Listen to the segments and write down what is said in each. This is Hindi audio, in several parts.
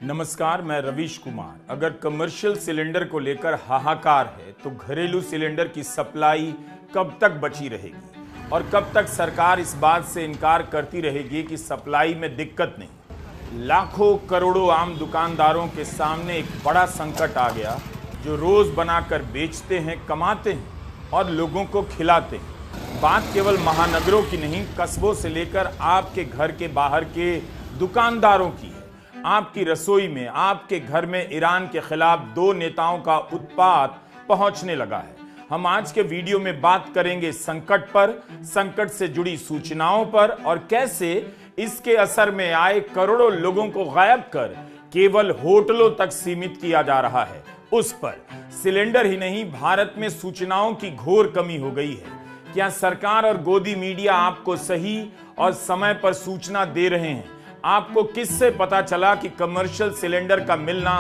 नमस्कार, मैं रवीश कुमार। अगर कमर्शियल सिलेंडर को लेकर हाहाकार है तो घरेलू सिलेंडर की सप्लाई कब तक बची रहेगी और कब तक सरकार इस बात से इनकार करती रहेगी कि सप्लाई में दिक्कत नहीं। लाखों करोड़ों आम दुकानदारों के सामने एक बड़ा संकट आ गया, जो रोज बनाकर बेचते हैं, कमाते हैं और लोगों को खिलाते हैं। बात केवल महानगरों की नहीं, कस्बों से लेकर आपके घर के बाहर के दुकानदारों की है। आपकी रसोई में, आपके घर में ईरान के खिलाफ दो नेताओं का उत्पात पहुंचने लगा है। हम आज के वीडियो में बात करेंगे संकट पर, संकट से जुड़ी सूचनाओं पर और कैसे इसके असर में आए करोड़ों लोगों को गायब कर केवल होटलों तक सीमित किया जा रहा है। उस पर सिलेंडर ही नहीं, भारत में सूचनाओं की घोर कमी हो गई है। क्या सरकार और गोदी मीडिया आपको सही और समय पर सूचना दे रहे हैं? आपको किससे पता चला कि कमर्शियल सिलेंडर का मिलना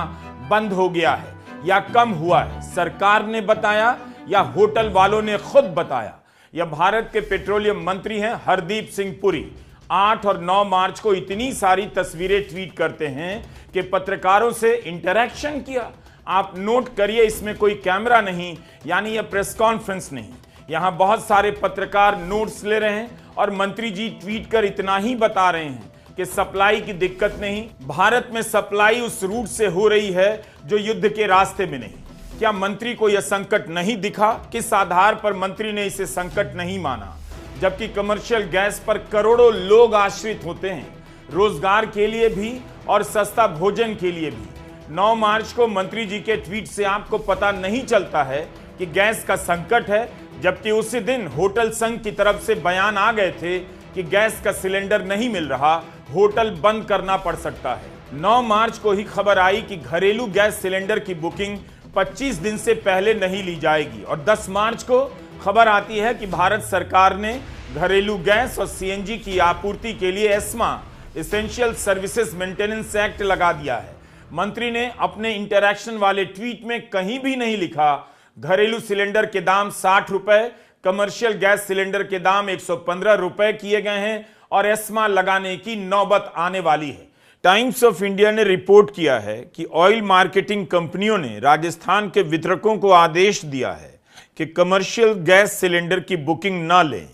बंद हो गया है या कम हुआ है? सरकार ने बताया या होटल वालों ने खुद बताया? यह भारत के पेट्रोलियम मंत्री हैं हरदीप सिंह पुरी 8 और 9 मार्च को इतनी सारी तस्वीरें ट्वीट करते हैं कि पत्रकारों से इंटरैक्शन किया। आप नोट करिए, इसमें कोई कैमरा नहीं, यानी यह प्रेस कॉन्फ्रेंस नहीं। यहां बहुत सारे पत्रकार नोट्स ले रहे हैं और मंत्री जी ट्वीट कर इतना ही बता रहे हैं कि सप्लाई की दिक्कत नहीं। भारत में सप्लाई उस रूट से हो रही है जो युद्ध के रास्ते में नहीं। क्या मंत्री को यह संकट नहीं दिखा? किस आधार पर मंत्री ने इसे संकट नहीं माना, जबकि कमर्शियल गैस पर करोड़ों लोग आश्रित होते हैं, रोजगार के लिए भी और सस्ता भोजन के लिए भी। 9 मार्च को मंत्री जी के ट्वीट से आपको पता नहीं चलता है कि गैस का संकट है, जबकि उसी दिन होटल संघ की तरफ से बयान आ गए थे कि गैस का सिलेंडर नहीं मिल रहा, होटल बंद करना पड़ सकता है। 9 मार्च को ही खबर आई कि घरेलू गैस सिलेंडर की बुकिंग 25 दिन से पहले नहीं ली जाएगी और 10 मार्च को खबर आती है कि भारत सरकार ने घरेलू गैस और सीएनजी की आपूर्ति के लिए ESMA essential services maintenance act लगा दिया है। मंत्री ने अपने इंटरैक्शन वाले ट्वीट में कहीं भी नहीं लिखा घरेलू सिलेंडर के दाम 60 रुपए, कमर्शियल गैस सिलेंडर के दाम 115 रुपए किए गए हैं और एस्मा लगाने की नौबत आने वाली है। टाइम्स ऑफ इंडिया ने रिपोर्ट किया है कि ऑयल मार्केटिंग कंपनियों ने राजस्थान के वितरकों को आदेश दिया है कि कमर्शियल गैस सिलेंडर की बुकिंग न लें।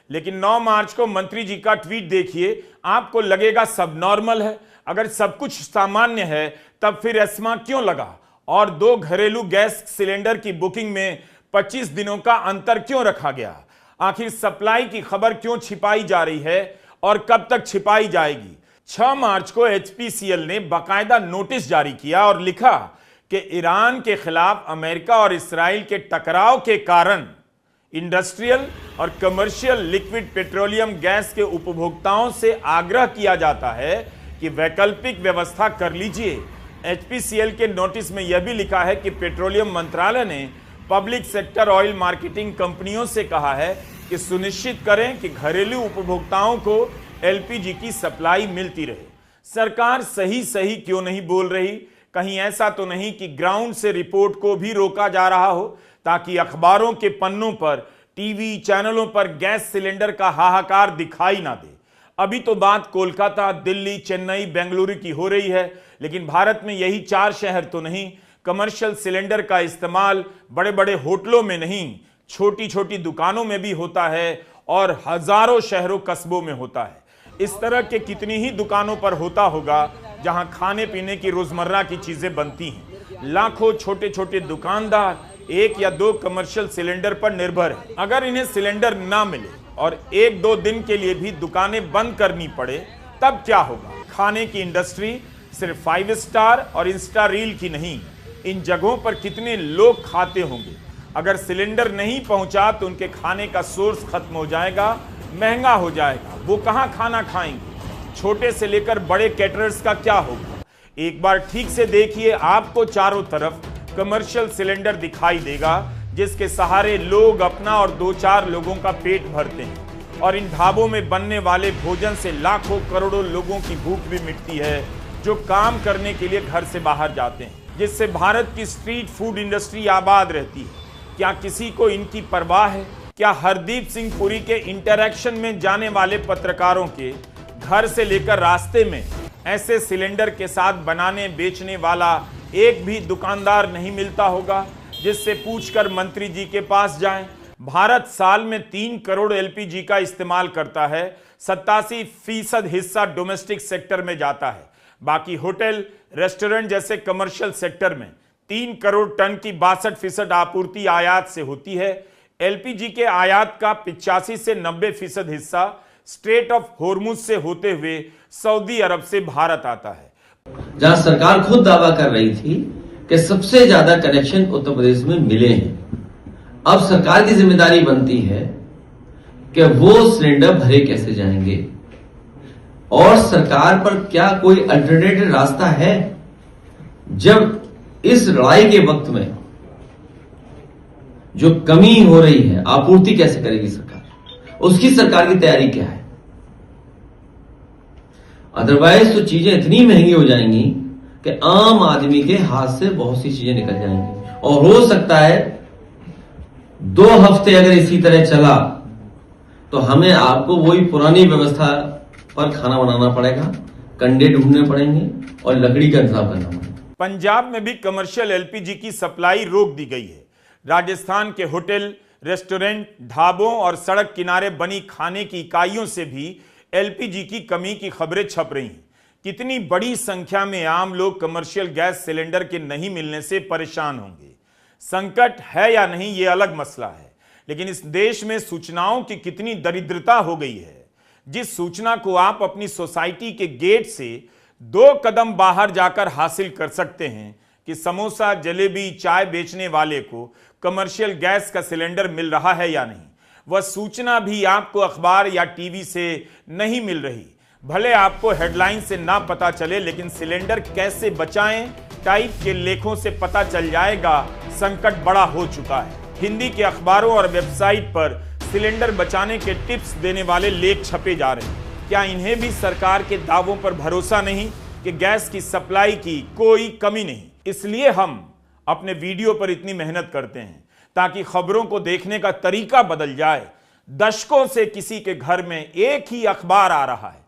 लेकिन 9 मार्च को मंत्री जी का ट्वीट देखिए, आपको लगेगा सब नॉर्मल है। अगर सब कुछ सामान्य है तब फिर एस्मा क्यों लगा और 2 घरेलू गैस सिलेंडर की बुकिंग में 25 दिनों का अंतर क्यों रखा गया? आखिर सप्लाई की खबर क्यों छिपाई जा रही है और कब तक छिपाई जाएगी? 6 मार्च को एचपीसीएल ने बाकायदा नोटिस जारी किया और लिखा कि ईरान के खिलाफ अमेरिका और इस्राइल के टकराव के कारण इंडस्ट्रियल और कमर्शियल लिक्विड पेट्रोलियम गैस के उपभोक्ताओं से आग्रह किया जाता है कि वैकल्पिक व्यवस्था कर लीजिए। एचपीसीएल के नोटिस में यह भी लिखा है कि पेट्रोलियम मंत्रालय ने पब्लिक सेक्टर ऑयल मार्केटिंग कंपनियों से कहा है कि सुनिश्चित करें कि घरेलू उपभोक्ताओं को एलपीजी की सप्लाई मिलती रहे। सरकार सही क्यों नहीं बोल रही? कहीं ऐसा तो नहीं कि ग्राउंड से रिपोर्ट को भी रोका जा रहा हो ताकि अखबारों के पन्नों पर, टीवी चैनलों पर गैस सिलेंडर का हाहाकार दिखाई ना दे? अभी तो बात कोलकाता, दिल्ली, चेन्नई, बेंगलुरु की हो रही है, लेकिन भारत में यही 4 शहर तो नहीं। कमर्शियल सिलेंडर का इस्तेमाल बड़े बड़े होटलों में नहीं, छोटी छोटी दुकानों में भी होता है और हजारों शहरों कस्बों में होता है। इस तरह के कितनी ही दुकानों पर होता होगा जहां खाने पीने की रोजमर्रा की चीजें बनती हैं। लाखों छोटे छोटे दुकानदार 1 या 2 कमर्शियल सिलेंडर पर निर्भर है। अगर इन्हें सिलेंडर ना मिले और 1-2 दिन के लिए भी दुकानें बंद करनी पड़े, तब क्या होगा? खाने की इंडस्ट्री सिर्फ 5 स्टार और इंस्टा रील की नहीं, इन जगहों पर कितने लोग खाते होंगे? अगर सिलेंडर नहीं पहुंचा तो उनके खाने का सोर्स खत्म हो जाएगा, महंगा हो जाएगा, वो कहां खाना खाएंगे? छोटे से लेकर बड़े कैटरर्स का क्या होगा? एक बार ठीक से देखिए, आपको चारों तरफ कमर्शियल सिलेंडर दिखाई देगा जिसके सहारे लोग अपना और 2-4 लोगों का पेट भरते हैं और इन ढाबों में बनने वाले भोजन से लाखों करोड़ों लोगों की भूख भी मिटती है जो काम करने के लिए घर से बाहर जाते हैं, जिससे भारत की स्ट्रीट फूड इंडस्ट्री आबाद रहती है। क्या किसी को इनकी परवाह है? क्या हरदीप सिंह पुरी के इंटरैक्शन में जाने वाले पत्रकारों के घर से लेकर रास्ते में ऐसे सिलेंडर के साथ बनाने बेचने वाला एक भी दुकानदार नहीं मिलता होगा जिससे पूछकर मंत्री जी के पास जाएं। भारत साल में 3 करोड़ एलपीजी का इस्तेमाल करता है, 87% हिस्सा डोमेस्टिक सेक्टर में जाता है। बाकी होटल, रेस्टोरेंट जैसे कमर्शियल सेक्टर में 3 करोड़ टन की 62% आपूर्ति आयात से होती है। एलपीजी के आयात का 85 से 90% हिस्सा स्ट्रेट ऑफ होर्मुज से होते हुए सऊदी अरब से भारत आता है। जहां सरकार खुद दावा कर रही थी कि सबसे ज्यादा कनेक्शन उत्तर प्रदेश में मिले हैं, अब सरकार की जिम्मेदारी बनती है कि वो सिलेंडर भरे कैसे जाएंगे और सरकार पर क्या कोई अल्टरनेटिव रास्ता है। जब इस लड़ाई के वक्त में जो कमी हो रही है, आपूर्ति कैसे करेगी सरकार, उसकी सरकार की तैयारी क्या है। अदरवाइज तो चीजें इतनी महंगी हो जाएंगी कि आम आदमी के हाथ से बहुत सी चीजें निकल जाएंगी और हो सकता है 2 हफ्ते अगर इसी तरह चला तो हमें आपको वही पुरानी व्यवस्था पर खाना बनाना पड़ेगा, कंडे ढूंढने पड़ेंगे और लकड़ी का इंतजाम करना पड़ेगा। पंजाब में भी कमर्शियल एलपीजी की सप्लाई रोक दी गई है। राजस्थान के होटल, रेस्टोरेंट, ढाबों और सड़क किनारे बनी खाने की इकाइयों से भी एलपीजी की कमी की खबरें छप रही हैं। कितनी बड़ी संख्या में आम लोग कमर्शियल गैस सिलेंडर के नहीं मिलने से परेशान होंगे। संकट है या नहीं ये अलग मसला है, लेकिन इस देश में सूचनाओं की कितनी दरिद्रता हो गई है। जिस सूचना को आप अपनी सोसाइटी के गेट से 2 कदम बाहर जाकर हासिल कर सकते हैं कि समोसा, जलेबी, चाय बेचने वाले को कमर्शियल गैस का सिलेंडर मिल रहा है या नहीं, वह सूचना भी आपको अखबार या टीवी से नहीं मिल रही। भले आपको हेडलाइन से ना पता चले, लेकिन सिलेंडर कैसे बचाएं टाइप के लेखों से पता चल जाएगा संकट बड़ा हो चुका है। हिंदी के अखबारों और वेबसाइट पर सिलेंडर बचाने के टिप्स देने वाले लेख छपे जा रहे हैं। क्या इन्हें भी सरकार के दावों पर भरोसा नहीं कि गैस की सप्लाई की कोई कमी नहीं? इसलिए हम अपने वीडियो पर इतनी मेहनत करते हैं ताकि खबरों को देखने का तरीका बदल जाए। दशकों से किसी के घर में एक ही अखबार आ रहा है,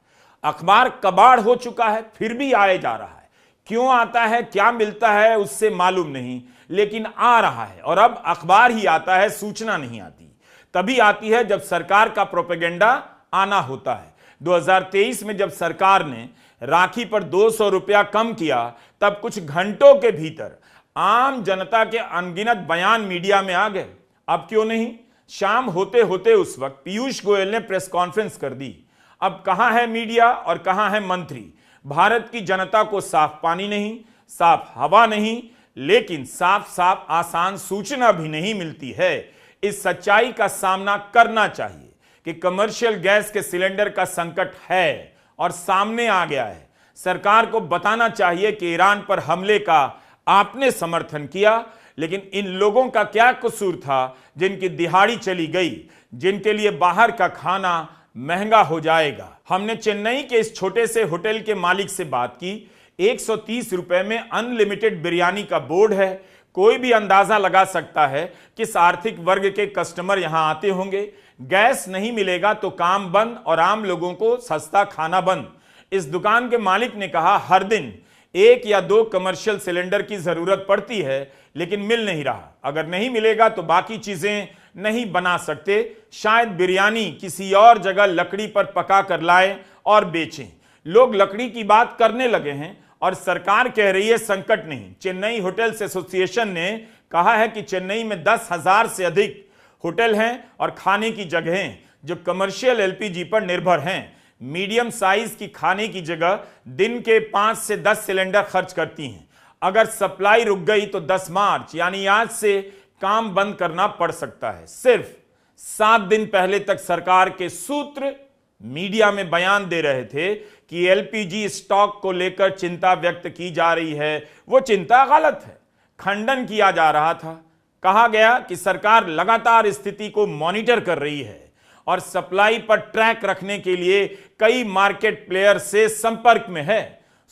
अखबार कबाड़ हो चुका है, फिर भी आए जा रहा है। क्यों आता है, क्या मिलता है, उससे मालूम नहीं, लेकिन आ रहा है। और अब अखबार ही आता है, सूचना नहीं आती। तभी आती है जब सरकार का प्रोपेगेंडा आना होता है। 2023 में जब सरकार ने राखी पर 200 रुपया कम किया, तब कुछ घंटों के भीतर आम जनता के अनगिनत बयान मीडिया में आ गए। अब क्यों नहीं, शाम होते होते उस वक्त पीयूष गोयल ने प्रेस कॉन्फ्रेंस कर दी। अब कहां है मीडिया और कहां है मंत्री? भारत की जनता को साफ पानी नहीं, साफ हवा नहीं, लेकिन साफ साफ आसान सूचना भी नहीं मिलती है। इस सच्चाई का सामना करना चाहिए कि कमर्शियल गैस के सिलेंडर का संकट है और सामने आ गया है। सरकार को बताना चाहिए कि ईरान पर हमले का आपने समर्थन किया, लेकिन इन लोगों का क्या कसूर था जिनकी दिहाड़ी चली गई, जिनके लिए बाहर का खाना महंगा हो जाएगा। हमने चेन्नई के इस छोटे से होटल के मालिक से बात की। 130 रुपए में अनलिमिटेड बिरयानी का बोर्ड है। कोई भी अंदाजा लगा सकता है किस आर्थिक वर्ग के कस्टमर यहां आते होंगे। गैस नहीं मिलेगा तो काम बंद और आम लोगों को सस्ता खाना बंद। इस दुकान के मालिक ने कहा, हर दिन 1 या 2 कमर्शियल सिलेंडर की जरूरत पड़ती है, लेकिन मिल नहीं रहा। अगर नहीं मिलेगा तो बाकी चीजें नहीं बना सकते। शायद बिरयानी किसी और जगह लकड़ी पर पका कर लाएं और बेचें। लोग लकड़ी की बात करने लगे हैं और सरकार कह रही है संकट नहीं। चेन्नई होटल्स एसोसिएशन ने कहा है कि चेन्नई में 10,000 से अधिक होटल हैं और खाने की जगहें जो कमर्शियल एलपीजी पर निर्भर हैं। मीडियम साइज की खाने की जगह दिन के 5 से 10 सिलेंडर खर्च करती हैं। अगर सप्लाई रुक गई तो 10 मार्च यानी आज से काम बंद करना पड़ सकता है। सिर्फ 7 दिन पहले तक सरकार के सूत्र मीडिया में बयान दे रहे थे कि एलपीजी स्टॉक को लेकर चिंता व्यक्त की जा रही है। वो चिंता गलत है, खंडन किया जा रहा था। कहा गया कि सरकार लगातार स्थिति को मॉनिटर कर रही है और सप्लाई पर ट्रैक रखने के लिए कई मार्केट प्लेयर से संपर्क में है।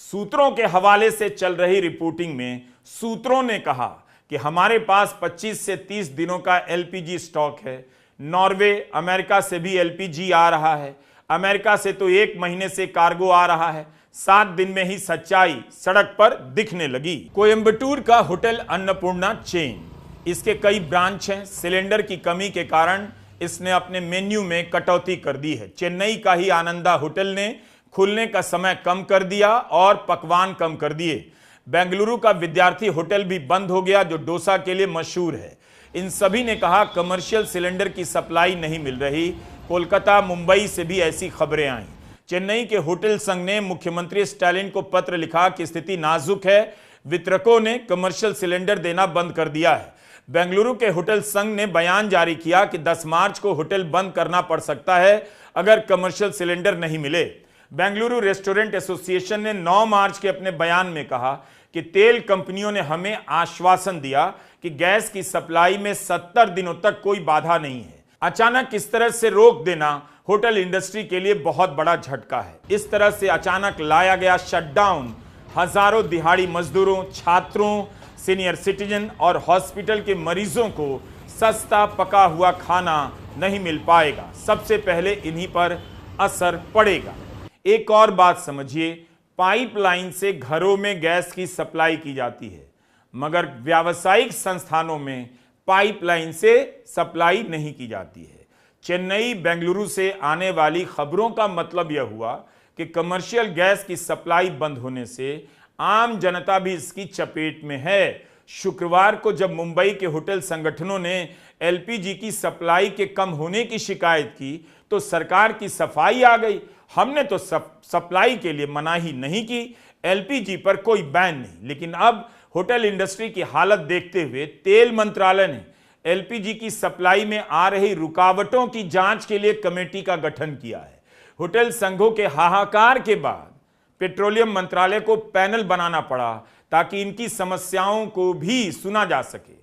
सूत्रों के हवाले से चल रही रिपोर्टिंग में सूत्रों ने कहा कि हमारे पास 25 से 30 दिनों का एलपीजी स्टॉक है। नॉर्वे, अमेरिका से भी एलपीजी आ रहा है। अमेरिका से तो 1 महीने से कार्गो आ रहा है। 7 दिन में ही सच्चाई सड़क पर दिखने लगी। कोयंबटूर का होटल अन्नपूर्णा चेन, इसके कई ब्रांच हैं। सिलेंडर की कमी के कारण इसने अपने मेन्यू में कटौती कर दी है। चेन्नई का ही आनंदा होटल ने खुलने का समय कम कर दिया और पकवान कम कर दिए। बेंगलुरु का विद्यार्थी होटल भी बंद हो गया जो डोसा के लिए मशहूर है। इन सभी ने कहा कमर्शियल सिलेंडर की सप्लाई नहीं मिल रही। कोलकाता, मुंबई से भी ऐसी खबरें आईं। चेन्नई के होटल संघ ने मुख्यमंत्री स्टालिन को पत्र लिखा कि स्थिति नाजुक है, वितरकों ने कमर्शियल सिलेंडर देना बंद कर दिया है। बेंगलुरु के होटल संघ ने बयान जारी किया कि 10 मार्च को होटल बंद करना पड़ सकता है अगर कमर्शियल सिलेंडर नहीं मिले। बेंगलुरु रेस्टोरेंट एसोसिएशन ने 9 मार्च के अपने बयान में कहा कि तेल कंपनियों ने हमें आश्वासन दिया कि गैस की सप्लाई में 70 दिनों तक कोई बाधा नहीं है। अचानक इस तरह से रोक देना होटल इंडस्ट्री के लिए बहुत बड़ा झटका है। इस तरह से अचानक लाया गया शटडाउन हजारों दिहाड़ी मजदूरों, छात्रों, सीनियर सिटीजन और हॉस्पिटल के मरीजों को सस्ता पका हुआ खाना नहीं मिल पाएगा। सबसे पहले इन्हीं पर असर पड़ेगा। एक और बात समझिए, पाइपलाइन से घरों में गैस की सप्लाई की जाती है, मगर व्यावसायिक संस्थानों में पाइपलाइन से सप्लाई नहीं की जाती है। चेन्नई, बेंगलुरु से आने वाली खबरों का मतलब यह हुआ कि कमर्शियल गैस की सप्लाई बंद होने से आम जनता भी इसकी चपेट में है। शुक्रवार को जब मुंबई के होटल संगठनों ने एलपीजी की सप्लाई के कम होने की शिकायत की तो सरकार की सफाई आ गई। हमने तो सप्लाई के लिए मनाही नहीं की, एलपीजी पर कोई बैन नहीं। लेकिन अब होटल इंडस्ट्री की हालत देखते हुए तेल मंत्रालय ने एलपीजी की सप्लाई में आ रही रुकावटों की जांच के लिए कमेटी का गठन किया है। होटल संघों के हाहाकार के बाद पेट्रोलियम मंत्रालय को पैनल बनाना पड़ा ताकि इनकी समस्याओं को भी सुना जा सके।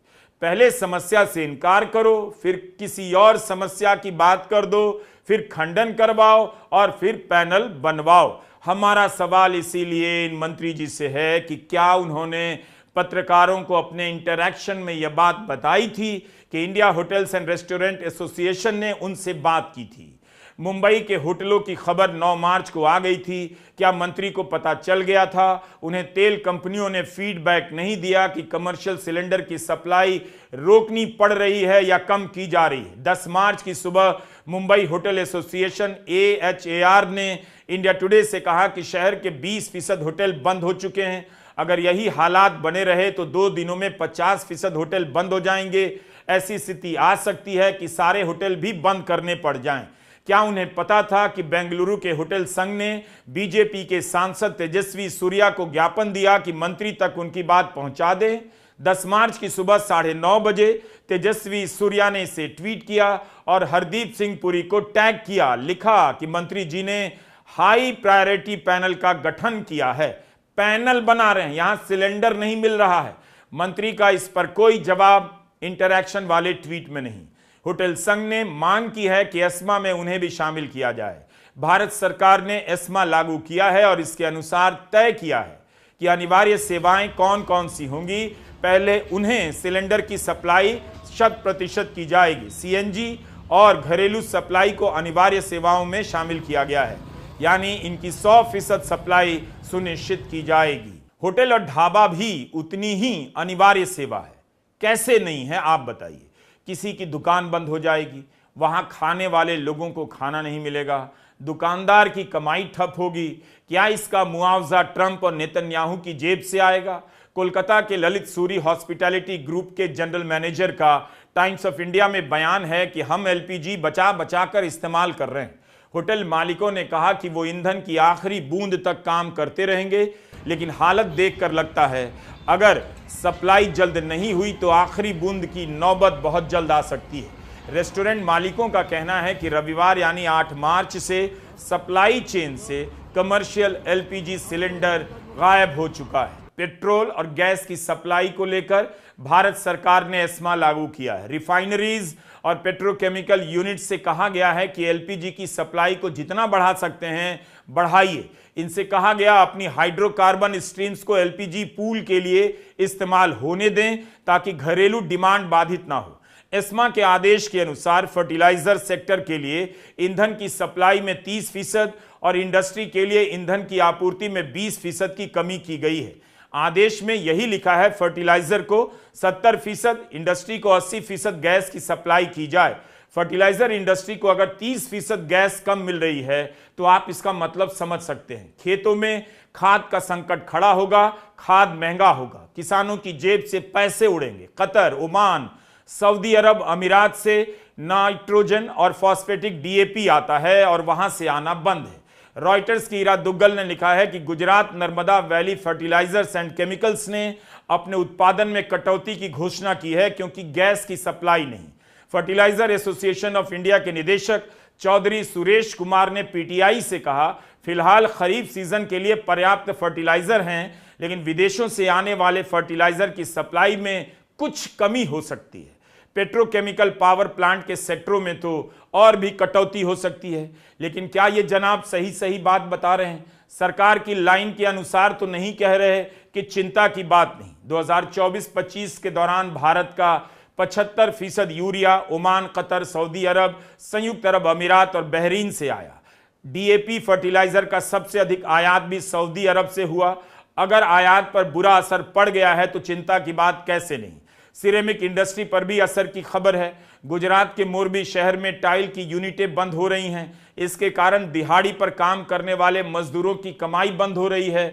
पहले समस्या से इनकार करो, फिर किसी और समस्या की बात कर दो, फिर खंडन करवाओ और फिर पैनल बनवाओ। हमारा सवाल इसीलिए इन मंत्री जी से है कि क्या उन्होंने पत्रकारों को अपने इंटरैक्शन में यह बात बताई थी कि India hotels and restaurant association ने उनसे बात की थी। मुंबई के होटलों की खबर 9 मार्च को आ गई थी। क्या मंत्री को पता चल गया था? उन्हें तेल कंपनियों ने फीडबैक नहीं दिया कि कमर्शियल सिलेंडर की सप्लाई रोकनी पड़ रही है या कम की जा रही है। 10 मार्च की सुबह मुंबई होटल एसोसिएशन AHAR ने इंडिया टुडे से कहा कि शहर के 20% होटल बंद हो चुके हैं। अगर यही हालात बने रहे तो 2 दिनों में 50% होटल बंद हो जाएंगे। ऐसी स्थिति आ सकती है कि सारे होटल भी बंद करने पड़ जाएं। क्या उन्हें पता था कि बेंगलुरु के होटल संघ ने बीजेपी के सांसद तेजस्वी सूर्या को ज्ञापन दिया कि मंत्री तक उनकी बात पहुंचा दें? 10 मार्च की सुबह 9:30 बजे तेजस्वी सूर्या ने इसे ट्वीट किया और हरदीप सिंह पुरी को टैग किया। लिखा कि मंत्री जी ने हाई प्रायोरिटी पैनल का गठन किया है। पैनल बना रहे हैं, यहां सिलेंडर नहीं मिल रहा है। मंत्री का इस पर कोई जवाब इंटरैक्शन वाले ट्वीट में नहीं। होटल संघ ने मांग की है कि एस्मा में उन्हें भी शामिल किया जाए। भारत सरकार ने एस्मा लागू किया है और इसके अनुसार तय किया है कि अनिवार्य सेवाएं कौन कौन सी होंगी। पहले उन्हें सिलेंडर की सप्लाई 100% की जाएगी। सीएनजी और घरेलू सप्लाई को अनिवार्य सेवाओं में शामिल किया गया है, यानी इनकी 100% सप्लाई सुनिश्चित की जाएगी। होटल और ढाबा भी उतनी ही अनिवार्य सेवा है। कैसे नहीं है आप बताइए? किसी की दुकान बंद हो जाएगी, वहां खाने वाले लोगों को खाना नहीं मिलेगा, दुकानदार की कमाई ठप होगी। क्या इसका मुआवजा ट्रंप और नेतन्याहू की जेब से आएगा? कोलकाता के ललित सूरी हॉस्पिटैलिटी ग्रुप के जनरल मैनेजर का टाइम्स ऑफ इंडिया में बयान है कि हम एलपीजी बचा बचा कर इस्तेमाल कर रहे हैं। होटल मालिकों ने कहा कि वो ईंधन की आखिरी बूंद तक काम करते रहेंगे, लेकिन हालत देखकर लगता है अगर सप्लाई जल्द नहीं हुई तो आखिरी बूंद की नौबत बहुत जल्द आ सकती है। रेस्टोरेंट मालिकों का कहना है कि रविवार यानी 8 मार्च से सप्लाई चेन से कमर्शियल एलपीजी सिलेंडर गायब हो चुका है। पेट्रोल और गैस की सप्लाई को लेकर भारत सरकार ने एस्मा लागू किया है। रिफाइनरीज और पेट्रोकेमिकल यूनिट से कहा गया है कि एलपीजी की सप्लाई को जितना बढ़ा सकते हैं बढ़ाइए। इनसे कहा गया अपनी हाइड्रोकार्बन स्ट्रीम्स को एलपीजी पूल के लिए इस्तेमाल होने दें ताकि घरेलू डिमांड बाधित ना हो। एस्मा के आदेश के अनुसार फर्टिलाइजर सेक्टर के लिए ईंधन की सप्लाई में 30% और इंडस्ट्री के लिए ईंधन की आपूर्ति में 20% की कमी की गई है। आदेश में यही लिखा है फर्टिलाइजर को 70%, इंडस्ट्री को 80% गैस की सप्लाई की जाए। फर्टिलाइजर इंडस्ट्री को अगर 30% गैस कम मिल रही है तो आप इसका मतलब समझ सकते हैं। खेतों में खाद का संकट खड़ा होगा, खाद महंगा होगा, किसानों की जेब से पैसे उड़ेंगे। कतर, ओमान, सऊदी अरब अमीरात से नाइट्रोजन और फॉस्फेटिक डीएपी आता है और वहां से आना बंद है। रॉयटर्स की इरा दुग्गल ने लिखा है कि Gujarat Narmada Valley Fertilizers and Chemicals ने अपने उत्पादन में कटौती की घोषणा की है क्योंकि गैस की सप्लाई नहीं। फर्टिलाइजर एसोसिएशन ऑफ इंडिया के निदेशक चौधरी सुरेश कुमार ने पीटीआई से कहा, फिलहाल खरीफ सीजन के लिए पर्याप्त फर्टिलाइजर हैं, लेकिन विदेशों से आने वाले फर्टिलाइजर की सप्लाई में कुछ कमी हो सकती है। पेट्रोकेमिकल पावर प्लांट के सेक्टरों में तो और भी कटौती हो सकती है। लेकिन क्या ये जनाब सही बात बता रहे हैं? सरकार की लाइन के अनुसार तो नहीं कह रहे कि चिंता की बात नहीं। 2024-25 के दौरान भारत का 75% यूरिया ओमान, कतर, सऊदी अरब, संयुक्त अरब अमीरात और बहरीन से आया। डीएपी फर्टिलाइजर का सबसे अधिक आयात भी सऊदी अरब से हुआ। अगर आयात पर बुरा असर पड़ गया है तो चिंता की बात कैसे नहीं। सिरेमिक इंडस्ट्री पर भी असर की खबर है। गुजरात के मोरबी शहर में टाइल की यूनिटें बंद हो रही हैं। इसके कारण दिहाड़ी पर काम करने वाले मजदूरों की कमाई बंद हो रही है।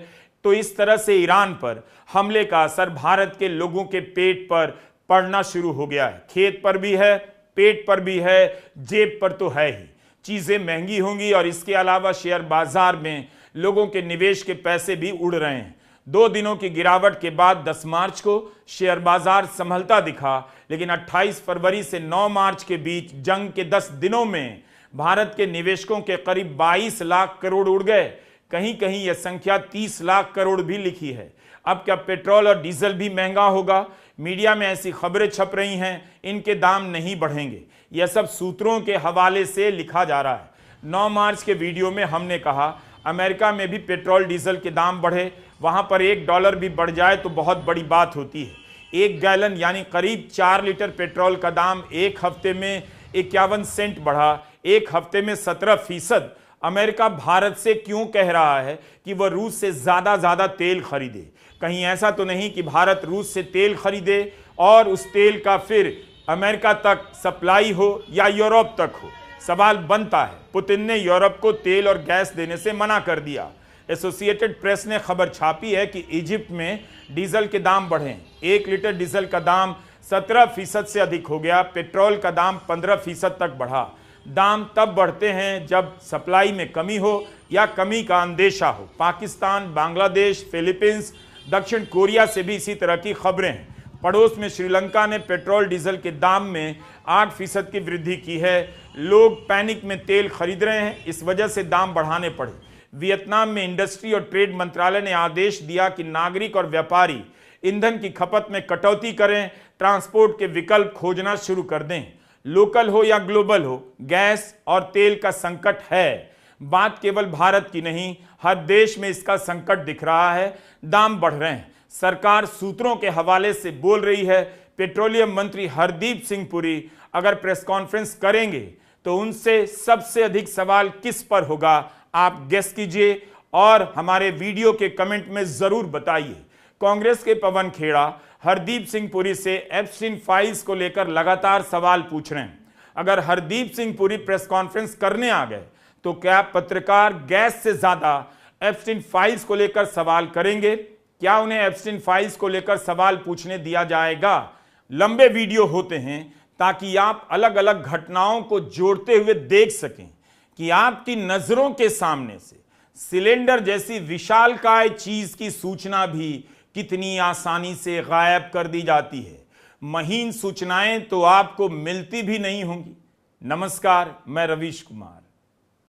तो इस तरह से ईरान पर हमले का असर भारत के लोगों के पेट पर पड़ना शुरू हो गया है। खेत पर भी है, पेट पर भी है, जेब पर तो है ही। चीजें महंगी होंगी और इसके अलावा शेयर बाजार में लोगों के निवेश के पैसे भी उड़ रहे हैं। 2 दिनों की गिरावट के बाद 10 मार्च को शेयर बाजार संभलता दिखा, लेकिन 28 फरवरी से 9 मार्च के बीच जंग के 10 दिनों में भारत के निवेशकों के करीब 22 लाख करोड़ उड़ गए। कहीं कहीं यह संख्या 30 लाख करोड़ भी लिखी है। अब क्या पेट्रोल और डीजल भी महंगा होगा? मीडिया में ऐसी खबरें छप रही हैं, इनके दाम नहीं बढ़ेंगे। यह सब सूत्रों के हवाले से लिखा जा रहा है। 9 मार्च के वीडियो में हमने कहा अमेरिका में भी पेट्रोल डीजल के दाम बढ़े, वहां पर $1 भी बढ़ जाए तो बहुत बड़ी बात होती है। 1 गैलन यानी करीब 4 लीटर पेट्रोल का दाम एक हफ्ते में 51 सेंट बढ़ा, एक हफ्ते में 17%। अमेरिका भारत से क्यों कह रहा है कि वह रूस से ज्यादा तेल खरीदे? कहीं ऐसा तो नहीं कि भारत रूस से तेल खरीदे और उस तेल का फिर अमेरिका तक सप्लाई हो या यूरोप तक हो? सवाल बनता है। पुतिन ने यूरोप को तेल और गैस देने से मना कर दिया। एसोसिएटेड प्रेस ने खबर छापी है कि इजिप्ट में डीजल के दाम बढ़े। 1 लीटर डीजल का दाम 17% से अधिक हो गया। पेट्रोल का दाम 15% तक बढ़ा। दाम तब बढ़ते हैं जब सप्लाई में कमी हो या कमी का अंदेशा हो। पाकिस्तान, बांग्लादेश, फिलीपींस, दक्षिण कोरिया से भी इसी तरह की खबरें हैं। पड़ोस में श्रीलंका ने पेट्रोल डीजल के दाम में 8% की वृद्धि की है। लोग पैनिक में तेल खरीद रहे हैं, इस वजह से दाम बढ़ाने पड़े। वियतनाम में इंडस्ट्री और ट्रेड मंत्रालय ने आदेश दिया कि नागरिक और व्यापारी ईंधन की खपत में कटौती करें, ट्रांसपोर्ट के विकल्प खोजना शुरू कर दें। लोकल हो या ग्लोबल हो, गैस और तेल का संकट है। बात केवल भारत की नहीं, हर देश में इसका संकट दिख रहा है। दाम बढ़ रहे हैं। सरकार सूत्रों के हवाले से बोल रही है। पेट्रोलियम मंत्री हरदीप सिंह पुरी अगर प्रेस कॉन्फ्रेंस करेंगे तो उनसे सबसे अधिक सवाल किस पर होगा, आप गेस कीजिए और हमारे वीडियो के कमेंट में जरूर बताइए। कांग्रेस के पवन खेड़ा हरदीप सिंह पुरी से एप्स्टीन फाइल्स को लेकर लगातार सवाल पूछ रहे हैं। अगर हरदीप सिंह पुरी प्रेस कॉन्फ्रेंस करने आ गए तो क्या पत्रकार गैस से ज्यादा एप्स्टीन फाइल्स को लेकर सवाल करेंगे? क्या उन्हें एप्स्टीन फाइल्स को लेकर सवाल पूछने दिया जाएगा? लंबे वीडियो होते हैं ताकि आप अलग अलग घटनाओं को जोड़ते हुए देख सकें कि आपकी नजरों के सामने से सिलेंडर जैसी विशालकाय चीज की सूचना भी कितनी आसानी से गायब कर दी जाती है। महीन सूचनाएं तो आपको मिलती भी नहीं होंगी। नमस्कार, मैं रवीश कुमार।